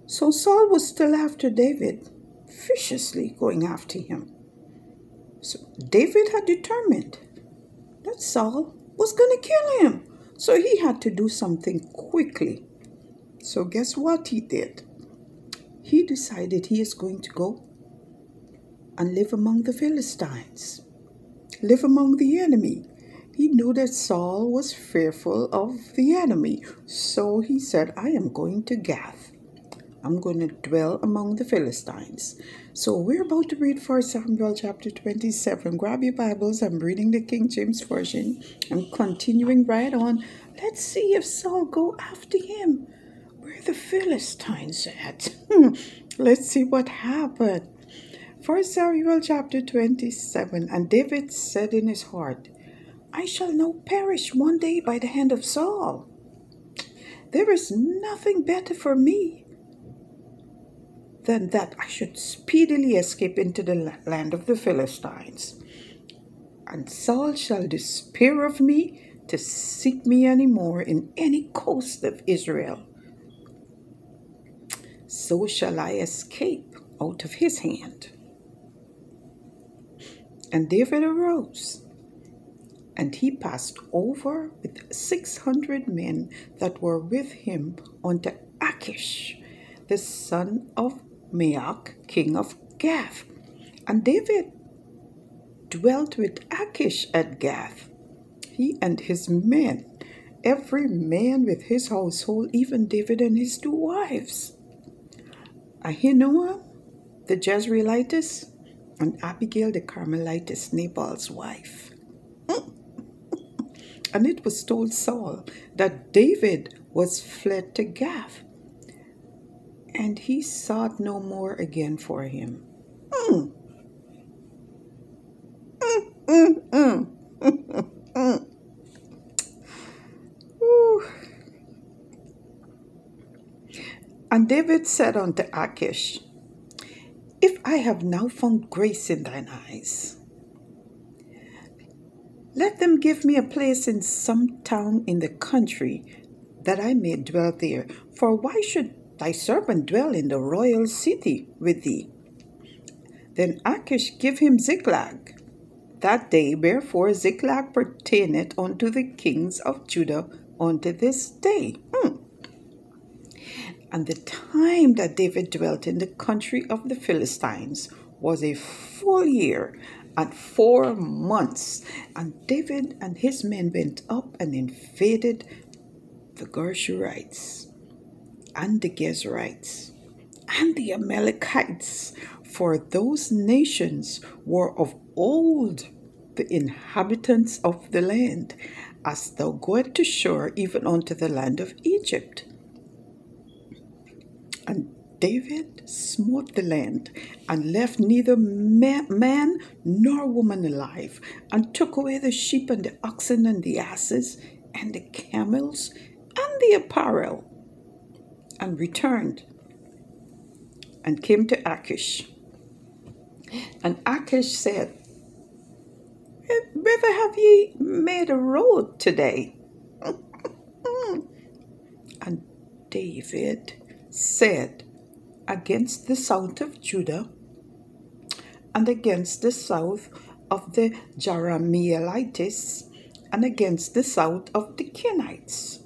So Saul was still after David, viciously going after him. So David had determined that Saul was going to kill him. So he had to do something quickly. So guess what he did? He decided he is going to go and live among the Philistines, live among the enemy. He knew that Saul was fearful of the enemy. So he said, I am going to Gath. I'm going to dwell among the Philistines. So we're about to read 1 Samuel chapter 27. Grab your Bibles. I'm reading the King James Version. I'm continuing right on. Let's see if Saul go after him. Where the Philistines at? Let's see what happened. 1 Samuel chapter 27. And David said in his heart, I shall now perish one day by the hand of Saul. There is nothing better for me than that I should speedily escape into the land of the Philistines. And Saul shall despair of me to seek me any more in any coast of Israel. So shall I escape out of his hand. And David arose, and he passed over with 600 men that were with him unto Achish, the son of Maach, king of Gath. And David dwelt with Achish at Gath, he and his men, every man with his household, even David and his 2 wives, Ahinoam the Jezreelitess, and Abigail the Carmelitess, Nabal's wife. And it was told Saul that David was fled to Gath, and he sought no more again for him. And David said unto Achish, If I have now found grace in thine eyes, let them give me a place in some town in the country, that I may dwell there. For why should thy servant dwell in the royal city with thee? Then Achish gave him Ziklag that day, wherefore Ziklag pertaineth unto the kings of Judah unto this day. And the time that David dwelt in the country of the Philistines was a full year and 4 months. And David and his men went up and invaded the Gershurites and the Gezerites and the Amalekites, for those nations were of old the inhabitants of the land, as thou goest to shore, even unto the land of Egypt. And David smote the land, and left neither man nor woman alive, and took away the sheep and the oxen and the asses and the camels and the apparel, and returned and came to Achish. And Achish said, Whither have ye made a road today? And David said, Against the south of Judah, and against the south of the Jerahmeelites, and against the south of the Kenites.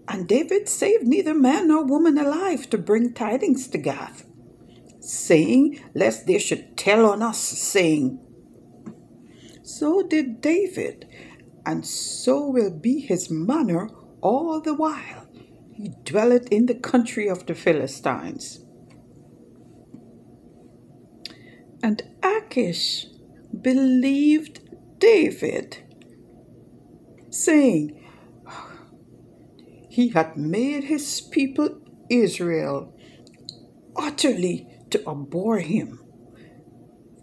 And David saved neither man nor woman alive to bring tidings to Gath, saying, lest they should tell on us, saying, So did David, and so will be his manner all the while he dwelleth in the country of the Philistines. And Achish believed David, saying, He had made his people Israel utterly to abhor him.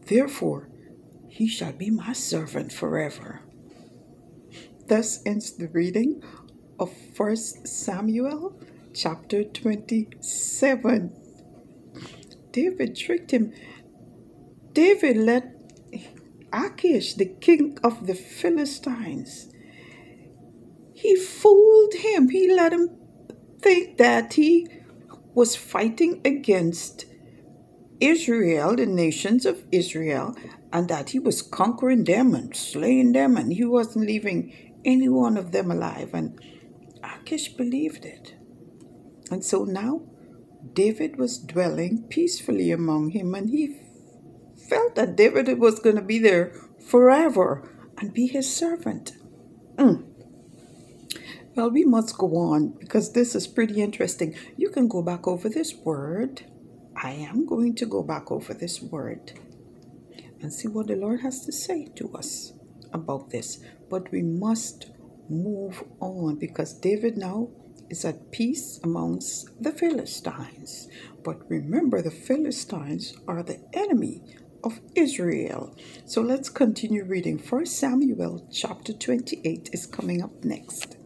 Therefore, he shall be my servant forever. Thus ends the reading of 1 Samuel chapter 27. David tricked him. David let Achish, the king of the Philistines, he fooled him. He let him think that he was fighting against Israel, the nations of Israel, and that he was conquering them and slaying them, and he wasn't leaving any one of them alive. And Achish believed it. And so now David was dwelling peacefully among him, and he felt that David was going to be there forever and be his servant. Well, we must go on because this is pretty interesting. You can go back over this word. I am going to go back over this word and see what the Lord has to say to us about this. But we must move on because David now is at peace amongst the Philistines. But remember, the Philistines are the enemy of Israel. So let's continue reading. 1 Samuel chapter 28 is coming up next.